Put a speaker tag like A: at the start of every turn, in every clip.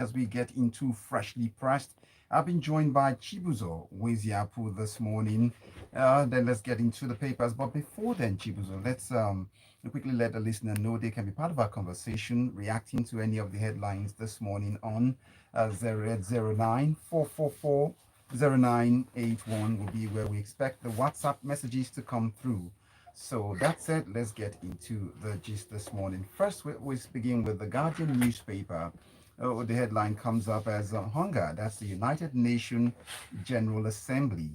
A: as we get into Freshly Pressed. I've been joined by Chibuzor Nwaezeapu this morning. Then let's get into the papers. But before then, Chibuzor, let's quickly let the listener know they can be part of our conversation, reacting to any of the headlines this morning on 0809 will be where we expect the WhatsApp messages to come through. So that said, let's get into the gist this morning. First, we begin with the Guardian newspaper. Oh, the headline comes up as hunger. That's the United Nations General Assembly.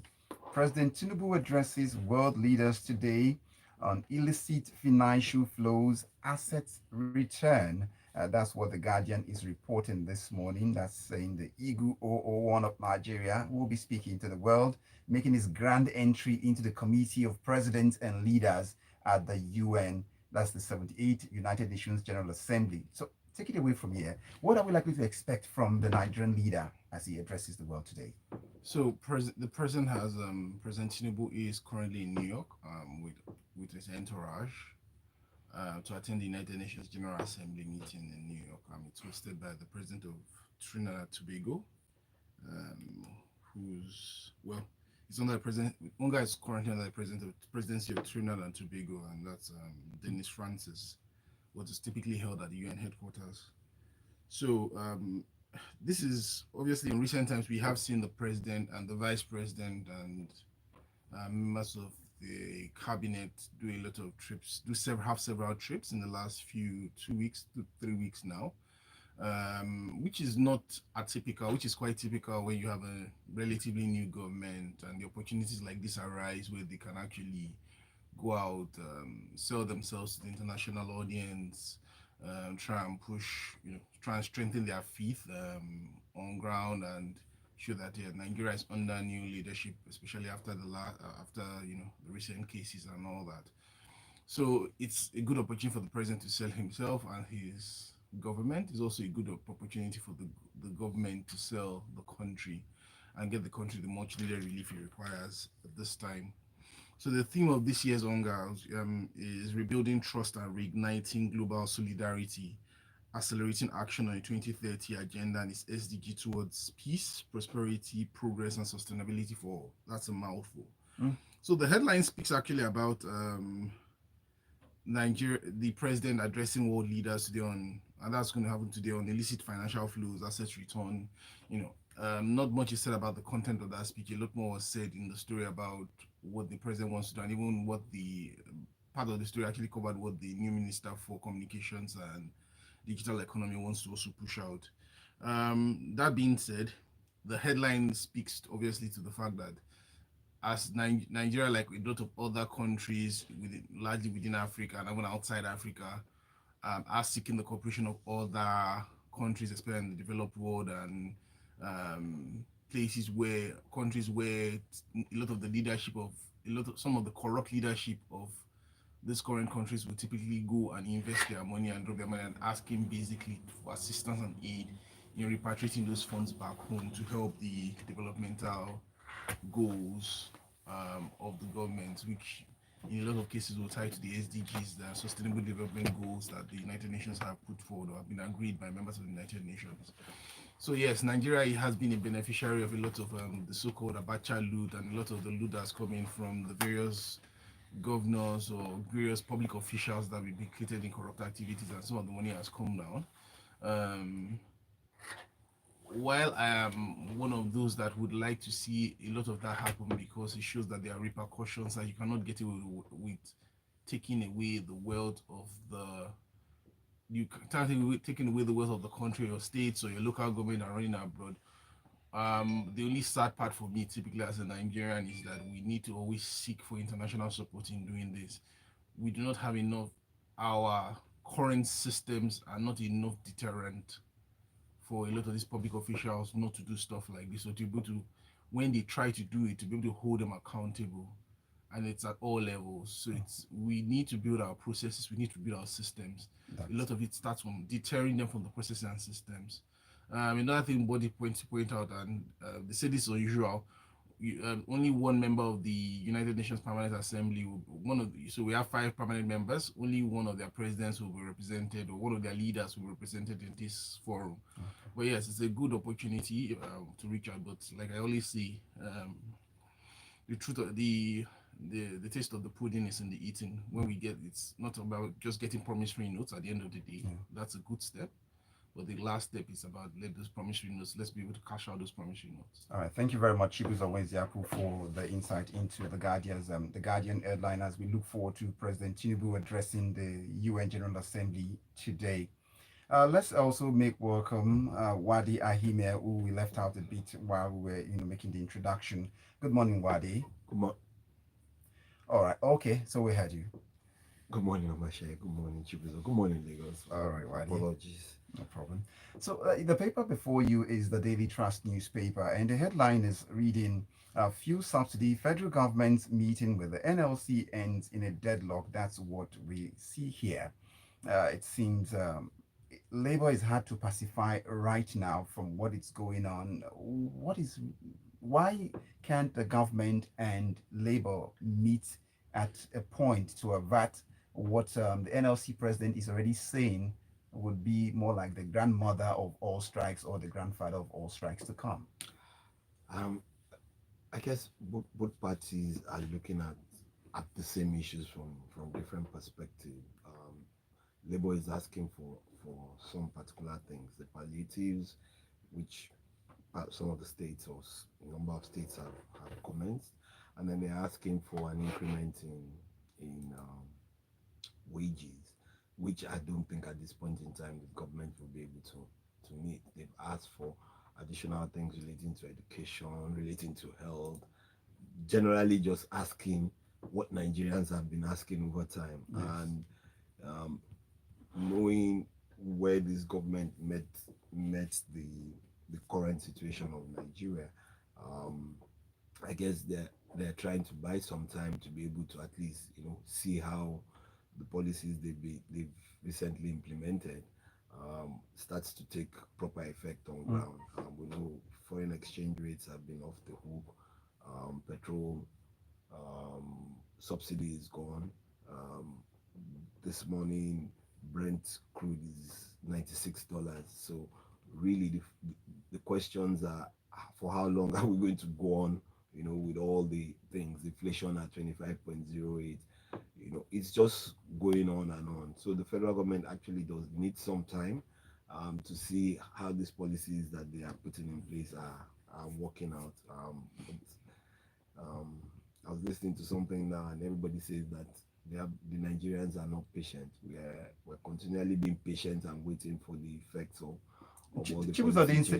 A: President Tinubu addresses world leaders today on illicit financial flows, assets return. That's what the Guardian is reporting this morning. That's saying the Igu 001 of Nigeria will be speaking to the world, making his grand entry into the Committee of Presidents and Leaders at the UN. That's the 78th United Nations General Assembly. So take it away from here. What are we likely to expect from the Nigerian leader as he addresses the world today?
B: So the president has President Tinubu is currently in New York with his entourage to attend the United Nations General Assembly meeting in New York. It's hosted by the president of Trinidad and Tobago, um, who's well, he's under the president. Unga is currently under the presidency of Trinidad and Tobago, and that's Dennis Francis, what is typically held at the UN headquarters. So this is obviously in recent times we have seen the president and the vice president and members of the cabinet do a lot of trips, have several trips in the last 2 weeks to 3 weeks now, which is not atypical, which is quite typical when you have a relatively new government and the opportunities like this arise where they can actually go out, sell themselves to the international audience, try and push, try and strengthen their faith on ground and show that Nigeria is under new leadership, especially after after the recent cases and all that. So it's a good opportunity for the president to sell himself and his government. It's also a good opportunity for the government to sell the country and get the country the much needed relief it requires at this time. So the theme of this year's Hunger is rebuilding trust and reigniting global solidarity, accelerating action on the 2030 agenda and its SDG towards peace, prosperity, progress, and sustainability for all. That's a mouthful.
A: Mm.
B: So the headline speaks actually about Nigeria, the president addressing world leaders today on, and that's going to happen today on illicit financial flows, assets return. Not much is said about the content of that speech. A lot more was said in the story about what the president wants to do, and even what the part of the story actually covered what the new minister for communications and digital economy wants to also push out. That being said, the headline speaks obviously to the fact that as Nigeria, like a lot of other countries, largely within Africa and even outside Africa, are seeking the cooperation of other countries, especially in the developed world and countries where a lot of the leadership of some of the corrupt leadership of these current countries will typically go and invest their money and drop their money and asking basically for assistance and aid in repatriating those funds back home to help the developmental goals of the government, which in a lot of cases will tie to the SDGs, the Sustainable Development Goals that the United Nations have put forward or have been agreed by members of the United Nations. So yes, Nigeria has been a beneficiary of a lot of the so-called Abacha loot and a lot of the loot that's coming from the various governors or various public officials that were implicated in corrupt activities, and some of the money has come down. Um, while I am one of those that would like to see a lot of that happen because it shows that there are repercussions and you cannot get away with taking away the wealth of the you can't taking away the wealth of the country, your states, or your local government are running abroad. The only sad part for me, typically as a Nigerian, is that we need to always seek for international support in doing this. We do not have enough. Our current systems are not enough deterrent for a lot of these public officials not to do stuff like this, or to be able to, when they try to do it, to be able to hold them accountable. And it's at all levels. So we need to build our processes, we need to build our systems. A lot of it starts from deterring them from the processes and systems. Another thing body point to point out, and they say this is unusual. only one member of the United Nations Permanent Assembly, so we have 5 permanent members. Only one of their presidents will be represented, or one of their leaders will be represented in this forum.
A: Okay.
B: But yes, it's a good opportunity to reach out. But like I always say, the truth of the taste of the pudding is in the eating. When we get, it's not about just getting promissory notes at the end of the day.
A: Yeah.
B: That's a good step. But the last step is about let those promissory notes, let's be able to cash out those promissory notes.
A: All right. Thank you very much, Chibuzor Nwaezeapu, for the insight into the Guardian headline as we look forward to President Tinubu addressing the UN General Assembly today. Let's also make welcome Uade Ahimie, who we left out a bit while we were making the introduction. Good morning, Uade.
C: Good, mo-
A: All right. Okay. So we had you.
C: good morning, Omatseye. Good morning, Chibuzor. Good morning, Lagos.
A: All right, Uade.
C: Apologies.
A: No problem. So the paper before you is the Daily Trust newspaper, and the headline is reading fuel subsidy, federal government's meeting with the NLC ends in a deadlock. That's what we see here. It seems labor is hard to pacify right now from what is going on. Why can't the government and labor meet at a point to avert what the NLC president is already saying would be more like the grandmother of all strikes or the grandfather of all strikes to come?
C: Um, I guess both parties are looking at the same issues from different perspectives. Labour is asking for some particular things, the palliatives, which some of the states or a number of states have commenced, and then they're asking for an increment in wages, which I don't think at this point in time the government will be able to meet. They've asked for additional things relating to education, relating to health, generally just asking what Nigerians have been asking over time.
A: Yes.
C: And knowing where this government met the current situation of Nigeria, I guess they're trying to buy some time to be able to at least see how the policies they've recently implemented starts to take proper effect on ground. We know foreign exchange rates have been off the hook. Petrol subsidy is gone. This morning, Brent crude is $96. So really, the questions are, for how long are we going to go on? With all the things, inflation at 25.08. It's just going on and on. So the federal government actually does need some time to see how these policies that they are putting in place are working out. I was listening to something now, and everybody says that the Nigerians are not patient. We're continually being patient and waiting for the effects of all the
A: Chibuzor
C: policy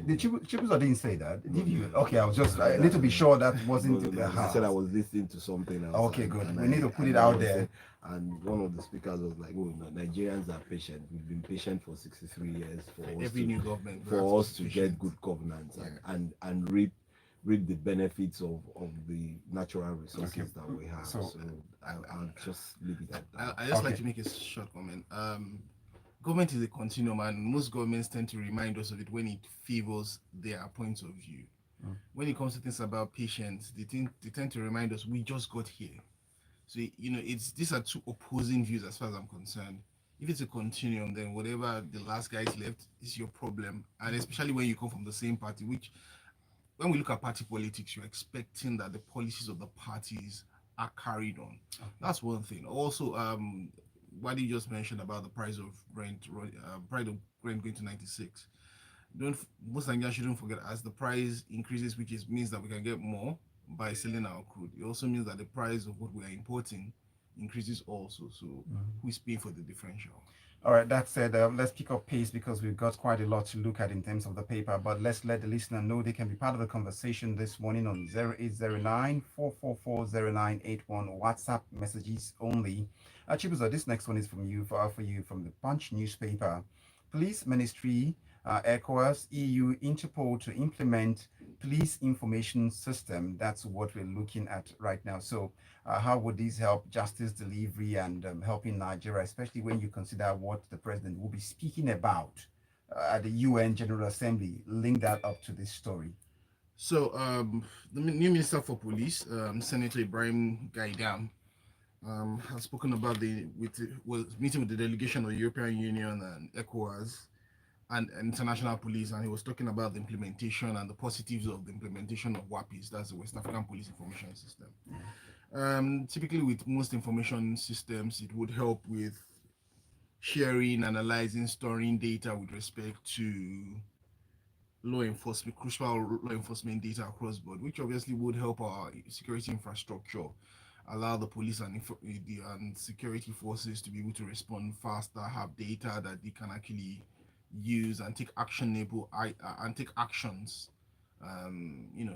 A: Chibuzor didn't say that, did you?
C: No.
A: Okay, I need to be sure that wasn't
C: No,
A: in the
C: I
A: house.
C: said I was listening to something else.
A: Okay, good. We need to put it out there.
C: And one of the speakers was like, "Oh, no, Nigerians are patient. We've been patient for 63 years
B: New government
C: for us to get good governance and reap the benefits of the natural resources that we have." So I'll just leave it at that.
B: I just like to make a short comment. Government is a continuum, and most governments tend to remind us of it when it favors their points of view. When it comes to things about patience, they tend to remind us we just got here. So these are two opposing views as far as I'm concerned. If it's a continuum, then whatever the last guys left is your problem, and especially when you come from the same party. Which, when we look at party politics, you're expecting that the policies of the parties are carried on. That's one thing. Also, what you just mentioned about the price of Brent going to 96. Most Nigerians shouldn't forget, as the price increases, which means that we can get more by selling our crude. It also means that the price of what we are importing increases also. So who is paying for the differential?
A: All right, that said, let's pick up pace because we've got quite a lot to look at in terms of the paper. But let's let the listener know they can be part of the conversation this morning on 0809 444 0981 WhatsApp messages only. Chibuzor, this next one is from you for you from the Punch newspaper. Police Ministry, ECOWAS, EU, Interpol to implement police information system. That's what we're looking at right now. So how would this help justice delivery and helping Nigeria, especially when you consider what the president will be speaking about at the UN General Assembly? Link that up to this story.
B: So, the new Minister for Police, Senator Ibrahim Gaidam, has spoken about was meeting with the delegation of the European Union and ECOWAS and international police, and he was talking about the implementation and the positives of the implementation of WAPIS, that's the West African Police Information System. Typically, with most information systems, it would help with sharing, analyzing, storing data with respect to law enforcement, crucial law enforcement data across board, which obviously would help our security infrastructure, allow the police and security forces to be able to respond faster, have data that they can actually use and take actionable and take actions.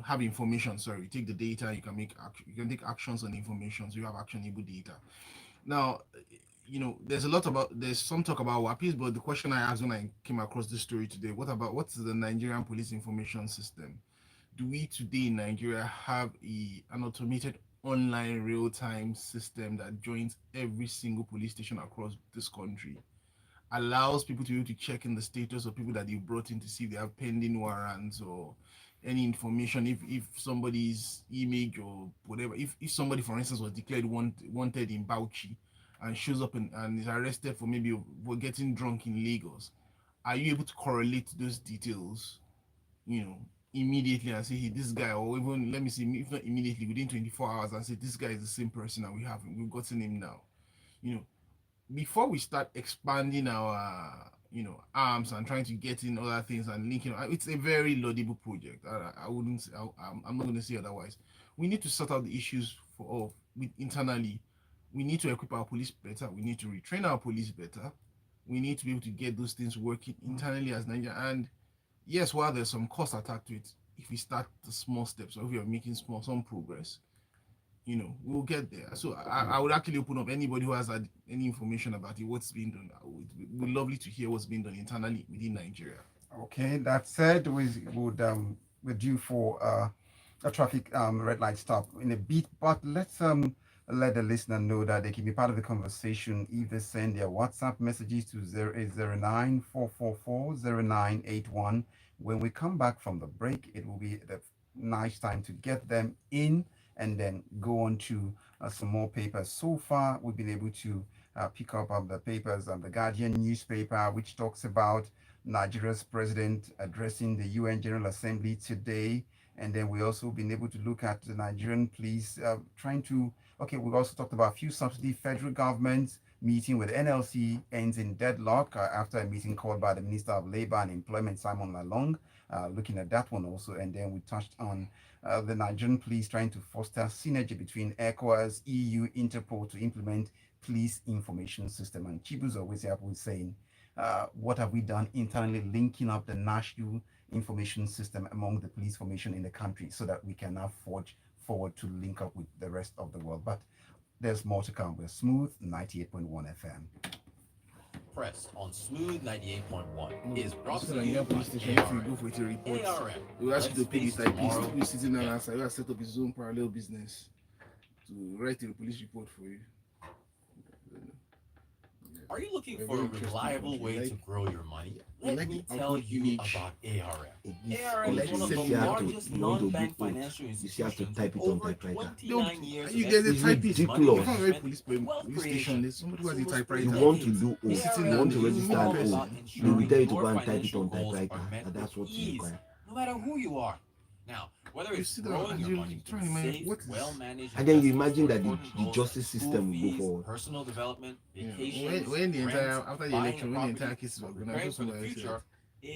B: Have information. Sorry, take the data. You can take actions on information. So you have actionable data. Now, there's some talk about WAPIs, but the question I asked when I came across this story today, what's the Nigerian Police Information System? Do we today in Nigeria have an automated online real-time system that joins every single police station across this country, allows people to be able to check in the status of people that you brought in to see if they have pending warrants or any information, if somebody's image or whatever, if somebody, for instance, was declared wanted in Bauchi and shows up and is arrested for maybe for getting drunk in Lagos, are you able to correlate those details, immediately and say, hey, this guy, or even, let me see, if not immediately, within 24 hours, and say, this guy is the same person and we've gotten him now? Before we start expanding our arms and trying to get in other things and linking, it's a very laudable project. I wouldn't say, I'm not going to say otherwise. We need to sort out the issues internally. We need to equip our police better. We need to retrain our police better. We need to be able to get those things working internally as Nigeria. And yes, while there's some cost attached to it, if we start the small steps, or if we are making some progress, we'll get there. So I would actually open up anybody who has had any information about it, what's being done. We'd lovely to hear what's being done internally within Nigeria.
A: Okay, that said, we're due for a traffic red light stop in a bit, but let's let the listener know that they can be part of the conversation if they send their WhatsApp messages to 0809 444 When we come back from the break, it will be the nice time to get them in and then go on to some more papers. So far, we've been able to pick up the papers on the Guardian newspaper, which talks about Nigeria's president addressing the UN General Assembly today. And then we also been able to look at the Nigerian police trying to, we've also talked about fuel subsidy. Federal government meeting with NLC ends in deadlock after a meeting called by the Minister of Labor and Employment, Simon Lalong, looking at that one also. And then we touched on the Nigerian police trying to foster synergy between ECOWAS, EU, Interpol to implement police information system. And Chibuzor Nwaezeapu is saying, what have we done internally linking up the national information system among the police formation in the country so that we can now forge forward to link up with the rest of the world? But there's more to come. We're Smooth 98.1 FM.
D: Press on Smooth 98.1 is brought to
B: Nigerian
D: you by
B: police station, if you go
D: ARM.
B: for it to report,
D: ARM.
B: we ask you to pay the
D: Let's face
B: typist
D: tomorrow.
B: who is sitting down outside, who has set up his own parallel business to write a police report for you.
D: Are you looking
B: Very
D: for a
B: interesting
D: reliable
B: country.
D: way to grow your money? Let
B: like
D: me
B: the
D: tell
B: output
D: you
B: image.
D: about ARM.
C: This
D: ARM
B: like
D: is one of
B: the
D: the
B: you have to-
D: largest
C: you want to
D: non-bank
C: do it.
D: financial
C: You have to
D: institutions
C: type
D: with
C: it on
D: over
C: typewriter.
D: 29 years
B: You
D: of
B: get the
C: It's
B: typist.
C: ridiculous.
B: You can't write
D: management,
B: police station. There's somebody who has a
D: for
B: typewriter.
C: You
D: decades.
C: want to do
B: He's sitting
C: you
B: down
C: want to
B: doing
C: register
B: all
C: at
B: about
C: home. They
D: ensuring
C: will tell you to
D: your
C: go and type it
D: financial
C: on
D: goals
C: typewriter,
D: are met
C: and that's
D: with
C: what you
D: ease,
C: require.
D: no matter who you are. Now, whether
B: You
D: it's
B: sit down
D: growing
B: and
D: your
B: you
D: money
B: try
D: through
B: and imagine
D: safe,
B: what is-
D: well-managed
C: And then you
D: investments
C: imagine
D: for
C: that the
D: important goals
C: justice
D: like
C: system
D: school
C: will go
D: fees,
C: forward.
D: personal development,
B: Yeah.
D: vacations,
B: When the entire
D: rent,
B: after the
D: buying
B: election,
D: a
B: when the
D: property,
B: entire case is
D: or
B: organized,
D: preparing for the
B: somebody
D: future,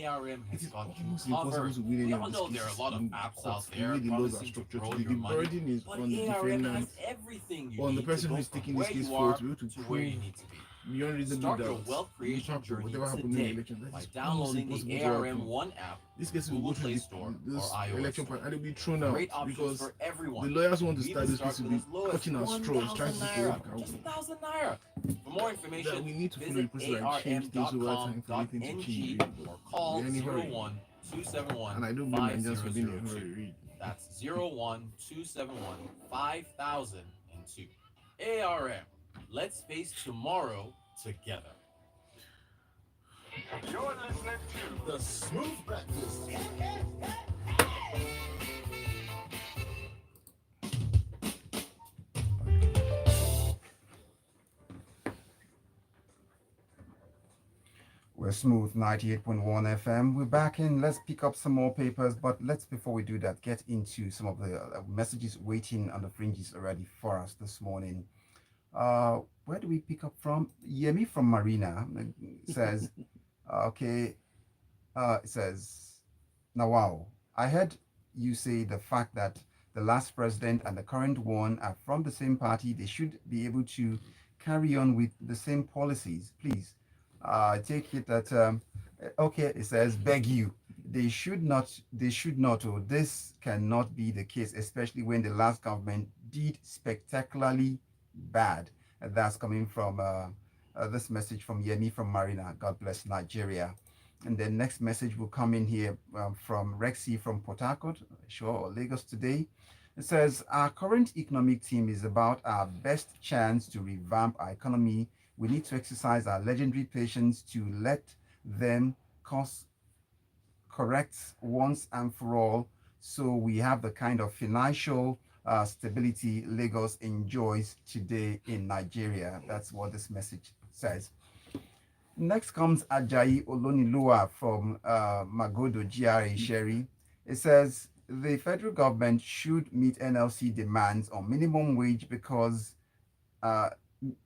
D: ARM
B: it
D: has
B: is
D: got you
B: almost impossible
D: covered.
B: to win any
D: We
B: of
D: all
B: these
D: know there are
B: cases
D: a lot of
B: in
D: apps
B: court.
D: out
B: The
D: there
B: way the laws are
D: promising to
B: structured
D: grow
B: today,
D: your
B: the
D: money,
B: burden is
D: but
B: on the
D: ARM
B: defendant,
D: has everything you
B: on the
D: need
B: person
D: to
B: who
D: go
B: is
D: from
B: taking this
D: where
B: case
D: you
B: forward
D: are
B: to be able to
D: to where you
B: prove
D: need to be.
B: beyond reasonable
D: Start your
B: doubt
D: wealth
B: the
D: creation
B: impact of
D: journey
B: whatever happened in the
D: today
B: election. That
D: by
B: is almost
D: downloading
B: impossible
D: the
B: to
D: ARM
B: happen.
D: One app,
B: This case will
D: Google
B: go through
D: Play
B: the,
D: Store,
B: this
D: or iOS
B: election
D: Store.
B: part and it'll be thrown out
D: Great options
B: because
D: for everyone.
B: the lawyers who want to
D: We
B: start
D: even
B: this case
D: start
B: will
D: with
B: be
D: as low as
B: clutching at straws, trying to
D: 1,000
B: see what
D: naira.
B: we
D: Just
B: can
D: 1,000 naira. For more information,
B: that we need to follow the
D: visit
B: process and change things over time for anything to change.
D: arm.ng or call
B: We're in a hurry.
D: 01 271
B: And I don't blame Nigerians for being in a
D: 5002.
B: hurry. Read.
D: That's 01 271 5002. ARM. Let's face tomorrow together.
E: You're listening to
F: The Smooth Breakfast.
A: Smooth 98.1 FM. We're back in. Let's pick up some more papers, but let's, before we do that, get into some of the messages waiting on the fringes already for us this morning. Where do we pick up from? Yemi from Marina says, okay, it says, now wow, I heard you say the fact that the last president and the current one are from the same party. They should be able to carry on with the same policies. Please, take it that okay. It says beg you. They should not. They should not. Oh, this cannot be the case, especially when the last government did spectacularly bad. And that's coming from this message from Yemi from Marina. God bless Nigeria. And the next message will come in here from Rexy from Port Harcourt, sure, or Lagos today. It says, our current economic team is about our best chance to revamp our economy. We need to exercise our legendary patience to let them course correct once and for all, so we have the kind of financial stability Lagos enjoys today in Nigeria. That's what this message says. Next comes Ajayi Olonilua from Magodo GRA Sherry. It says the federal government should meet NLC demands on minimum wage because uh,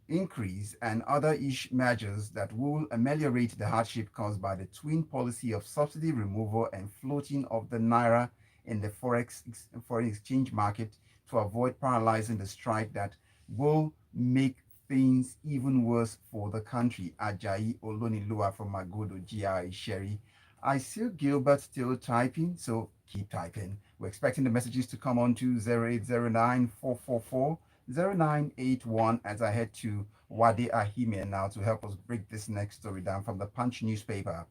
A: increase and other measures that will ameliorate the hardship caused by the twin policy of subsidy removal and floating of the naira in the foreign exchange market to avoid paralyzing the strike that will make things even worse for the country. Ajayi Olonilua from Magodo GI Sherry. I see Gilbert still typing, so keep typing. We're expecting the messages to come on to 0809 444 0981 as I head to Uade Ahimie now to help us break this next story down from the Punch newspaper.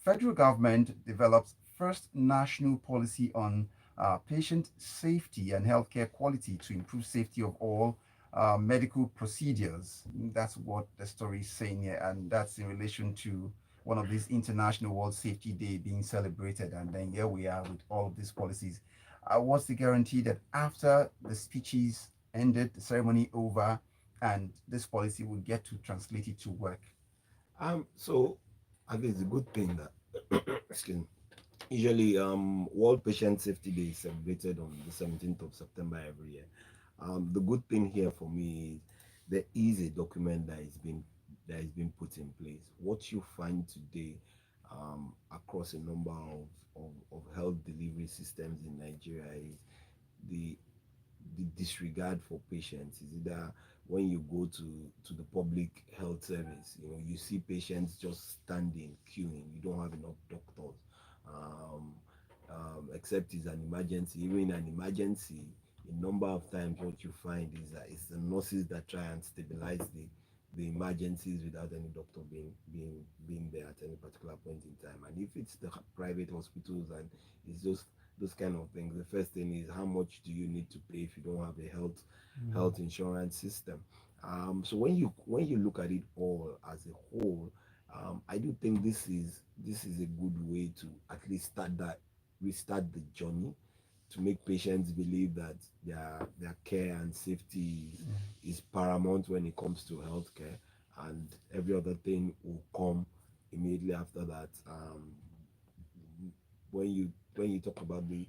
A: Federal government develops first national policy on patient safety and healthcare quality to improve safety of all medical procedures. That's what the story is saying here, and that's in relation to one of these International World Safety Day being celebrated. And then here we are with all of these policies. What's the guarantee that after the speeches ended, the ceremony over, and this policy will get to translate it to work?
C: So I think it's a good thing that excuse me. Usually, World Patient Safety Day is celebrated on the 17th of September every year. The good thing here for me is there is a document that is being put in place. What you find today across a number of health delivery systems in Nigeria is the the disregard for patients. Is either when you go to the public health service, you see patients just standing queuing. You don't have enough doctors. um, Except it's an emergency. Even in an emergency, a number of times what you find is that it's the nurses that try and stabilize the emergencies without any doctor being there at any particular point in time. And if it's the private hospitals and it's just those kind of things, the first thing is how much do you need to pay if you don't have a health insurance system. So when you look at it all as a whole, I do think this is a good way to at least restart the journey, to make patients believe that their care and safety is paramount when it comes to healthcare, and every other thing will come immediately after that. When you talk about the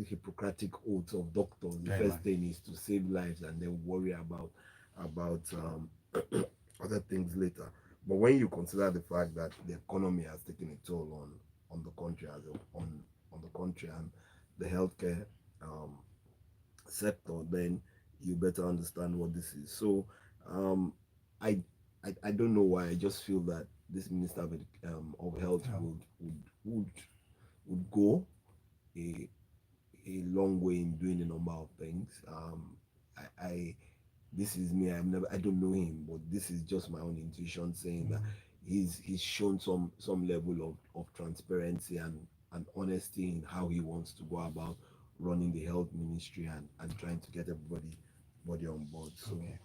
C: Hippocratic oath of doctors, the
A: Very
C: first
A: much.
C: thing is to save lives and then worry about other things later. But when you consider the fact that the economy has taken a toll on the country on the country and the healthcare um, sector, then you better understand what this is. So um, I, I don't know why. I just feel that this minister of health
A: Yeah.
C: would go a a long way in doing a number of things. I This is me. I don't know him, but this is just my own intuition saying that he's shown some level of transparency and honesty in how he wants to go about running the health ministry and trying to get everybody on board. So
A: Okay.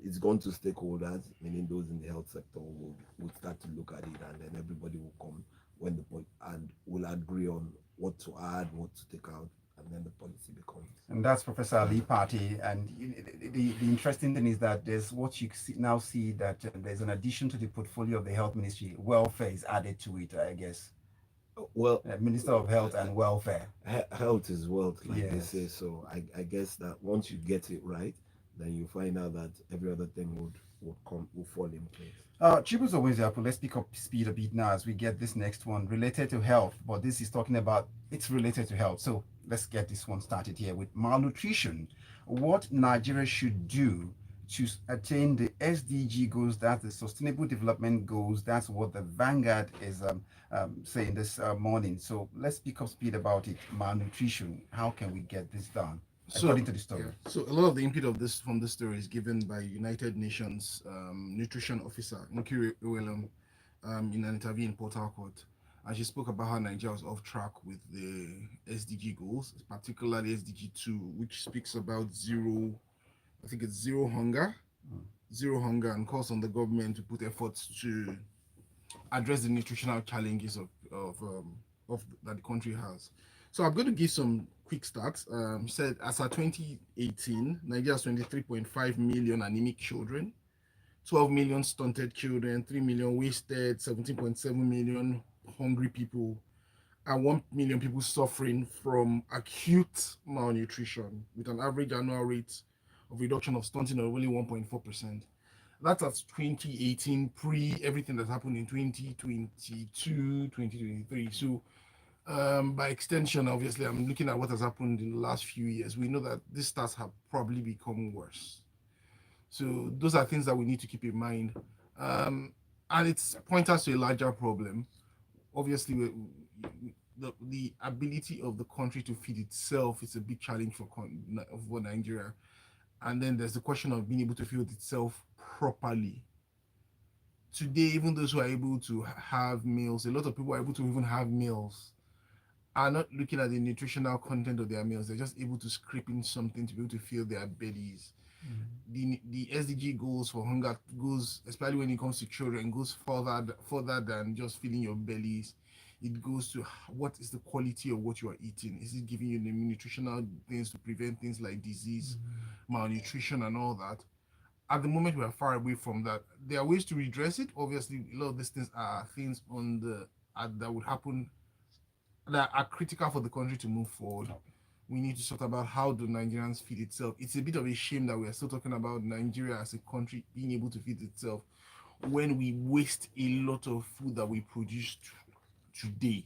C: it's gone to stakeholders, meaning those in the health sector would start to look at it, and then everybody will come when the point and will agree on what to add, what to take out, and then the policy becomes.
A: And that's Professor Ali Party. And the interesting thing is that there's what you now see that there's an addition to the portfolio of the health ministry, welfare is added to it, I guess.
C: Well,
A: Minister of Health and Welfare.
C: health is wealth, like they say.
A: Yes.
C: So I guess that once you get it right, then you find out that every other thing would fall in place.
A: Chibuzor Nwaezeapu, let's pick up speed a bit now as we get this next one related to health, but this is talking about it's related to health. So let's get this one started here with malnutrition. What Nigeria should do to attain the SDG goals, that's the Sustainable Development Goals. That's what the Vanguard is saying this morning. So let's pick up speed about it. Malnutrition. How can we get this done? According to the story.
B: So a lot of the input of this from this story is given by United Nations nutrition officer Nkiri Ewelum in an interview in Port Harcourt, and she spoke about how Nigeria was off track with the SDG goals, particularly SDG 2, which speaks about zero, I think it's zero hunger, and calls on the government to put efforts to address the nutritional challenges of that the country has. So I'm going to give some quick stats. Said as of 2018, Nigeria has 23.5 million anemic children, 12 million stunted children, 3 million wasted, 17.7 million hungry people, and 1 million people suffering from acute malnutrition with an average annual rate of reduction of stunting of only 1.4%. That's at 2018, pre everything that happened in 2022, 2023. So by extension, obviously, I'm looking at what has happened in the last few years. We know that these stats have probably become worse. So those are things that we need to keep in mind. And it's point us to a larger problem. Obviously, the ability of the country to feed itself is a big challenge for Nigeria. And then there's the question of being able to feed itself properly. Today, even those who are able to have meals, a lot of people are able to even have meals, are not looking at the nutritional content of their meals. They're just able to scrape in something to be able to fill their bellies. The SDG goals for hunger goes, especially when it comes to children, goes further than just filling your bellies. It goes to what is the quality of what you are eating. Is it giving you the nutritional things to prevent things like disease, malnutrition, and all that? At the moment, we are far away from that. There are ways to redress it. Obviously, a lot of these things are things that would happen that are critical for the country to move forward. We need to sort about how do Nigerians feed itself. It's a bit of a shame that we are still talking about Nigeria as a country being able to feed itself when we waste a lot of food that we produce today.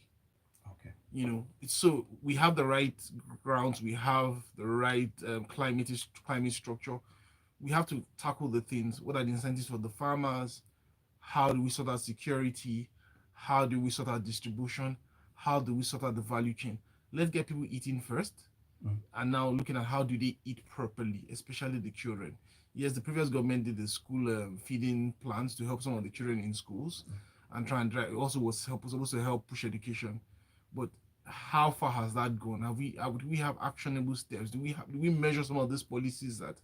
A: Okay.
B: You know, it's so we have the right grounds, we have the right climate structure. We have to tackle the things. What are the incentives for the farmers? How do we sort out security? How do we sort out distribution? How do we sort out the value chain? Let's get people eating first, and now looking at how do they eat properly, especially the children. Yes, the previous government did the school feeding plans to help some of the children in schools, and try and drive. It also was supposed to help push education, but how far has that gone? Do we have actionable steps? Do we measure some of these policies that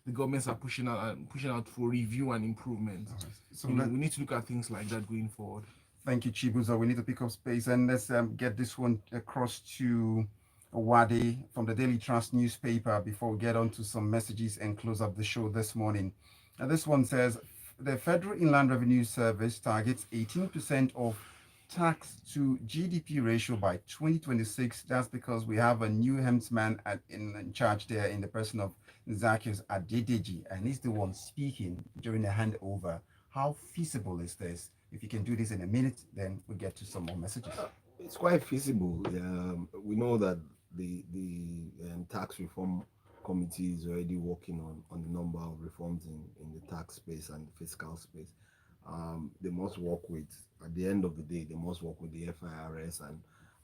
B: the governments are pushing out for review and improvement? So we need to look at things like that going forward.
A: Thank you, Chibuzor. We need to pick up space, and let's get this one across to Uade from the Daily Trust newspaper before we get on to some messages and close up the show this morning. And this one says the Federal Inland Revenue Service targets 18% of tax to GDP ratio by 2026. That's because we have a new helmsman in charge there in the person of Zacchaeus Adedeji, and he's the one speaking during the handover. How feasible is this? If you can do this in a minute, then we get to some more messages.
C: It's quite feasible. We know that the tax reform committee is already working on a number of reforms in the tax space and the fiscal space. They must work with, at the end of the day, they must work with the FIRS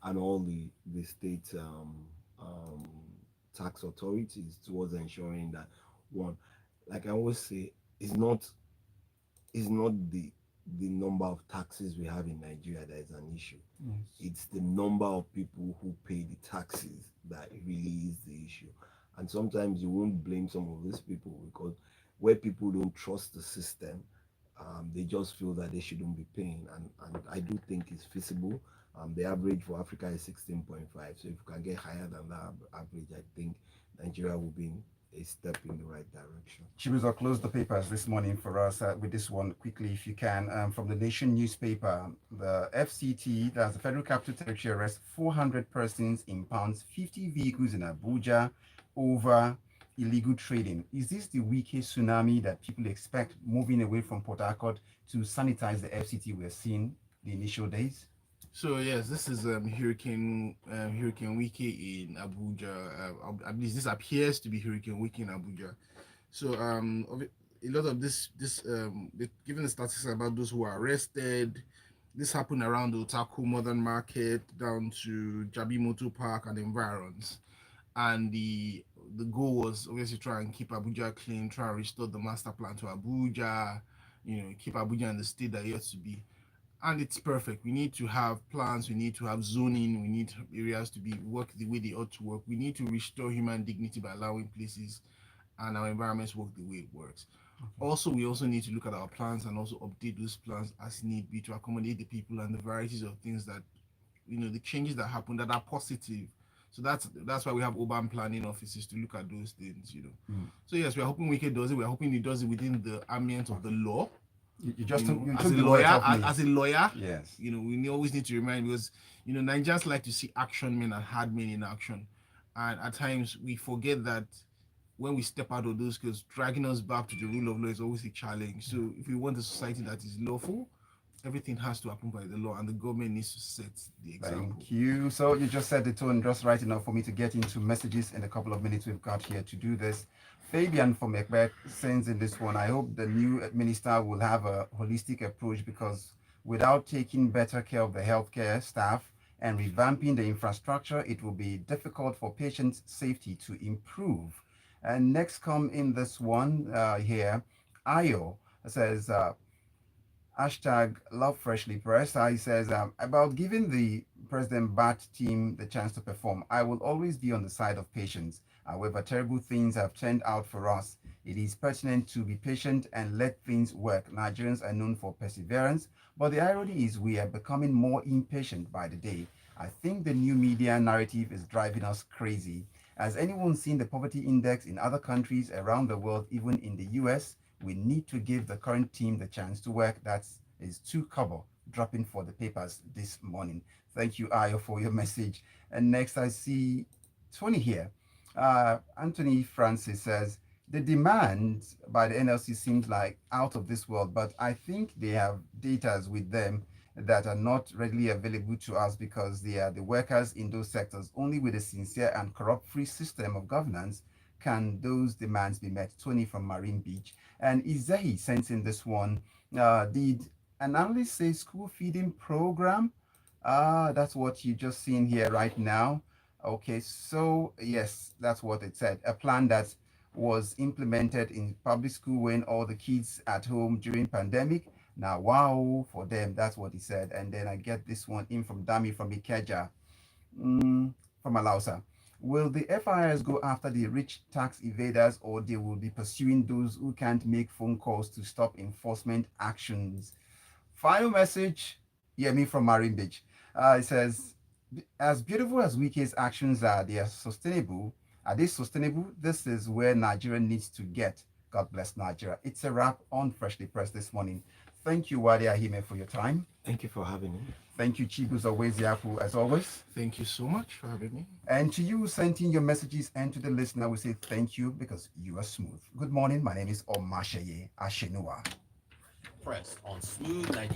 C: and all the state tax authorities towards ensuring that, one, like I always say, is not the number of taxes we have in Nigeria that is an issue.
A: Yes.
C: It's the number of people who pay the taxes that really is the issue. And sometimes you won't blame some of these people, because where people don't trust the system, they just feel that they shouldn't be paying. And I do think it's feasible. The average for Africa is 16.5. So if you can get higher than that average, I think Nigeria will be a step in the right direction.
A: Chibuzor, close the papers this morning for us with this one quickly, if you can. From the Nation newspaper, the FCT, that's the Federal Capital Territory, arrests 400 persons, impounds 50 vehicles in Abuja over illegal trading. Is this the Wike tsunami that people expect moving away from Port Harcourt to sanitize the FCT we're seeing the initial days?
B: So yes, this is Hurricane Wike in Abuja. At least this appears to be Hurricane Wike in Abuja. So a lot of given the statistics about those who are arrested, this happened around the Otaku Modern Market down to Jabi Motor Park and environs. And the goal was obviously try and keep Abuja clean, try and restore the master plan to Abuja, keep Abuja in the state that it ought to be. And it's perfect. We need to have plans, we need to have zoning, we need areas to work the way they ought to work. We need to restore human dignity by allowing places and our environments work the way it works. Also, we also need to look at our plans and also update those plans as need be to accommodate the people and the varieties of things that, the changes that happen that are positive. So that's why we have urban planning offices to look at those things, So yes, we're hoping Wike does it. We're hoping he does it within the ambient of the law.
A: You just took
B: as a
A: the
B: lawyer,
A: words off me.
B: as a lawyer,
A: Yes.
B: We always need to remind, because Nigerians like to see action men and hard men in action, and at times we forget that when we step out of those skills, dragging us back to the rule of law is always a challenge. So if we want a society that is lawful, everything has to happen by the law, and the government needs to set the example.
A: Thank you. So you just set the tone just right enough for me to get into messages in a couple of minutes we've got here to do this. Fabian from Ekbek sends in this one. I hope the new minister will have a holistic approach, because without taking better care of the healthcare staff and revamping the infrastructure, it will be difficult for patients' safety to improve. And next come in this one here, Ayo says, hashtag love freshly pressed. He says, about giving the President Bat team the chance to perform, I will always be on the side of patients. However, terrible things have turned out for us. It is pertinent to be patient and let things work. Nigerians are known for perseverance, but the irony is we are becoming more impatient by the day. I think the new media narrative is driving us crazy. Has anyone seen the poverty index in other countries around the world, even in the US? We need to give the current team the chance to work. That is 2 kobo dropping for the papers this morning. Thank you, Ayo, for your message. And next I see Tony here. Anthony Francis says, the demand by the NLC seems like out of this world, but I think they have data with them that are not readily available to us, because they are the workers in those sectors. Only with a sincere and corrupt-free system of governance can those demands be met. Tony from Marine Beach. And Izehi sent in this one. Did an analyst say school feeding program? That's what you just seen here right now. Okay, so yes, that's what it said. A plan that was implemented in public school when all the kids at home during pandemic. Now, wow, for them, that's what he said. And then I get this one in from Dami from Ikeja, from Alausa. Will the FIRs go after the rich tax evaders, or they will be pursuing those who can't make phone calls to stop enforcement actions? Final message, Yemi from Marine Beach. It says, as beautiful as Wike's actions are, they are sustainable. Are they sustainable? This is where Nigeria needs to get. God bless Nigeria. It's a wrap on Freshly Pressed this morning. Thank you, Uade Ahimie, for your time.
C: Thank you for having me.
A: Thank you, Chibuzor Nwaezeapu, as always.
B: Thank you so much for having me.
A: And to you sending your messages, and to the listener, we say thank you, because you are smooth. Good morning. My name is Omatseye Atsenuwa.
D: Pressed on Smooth 98.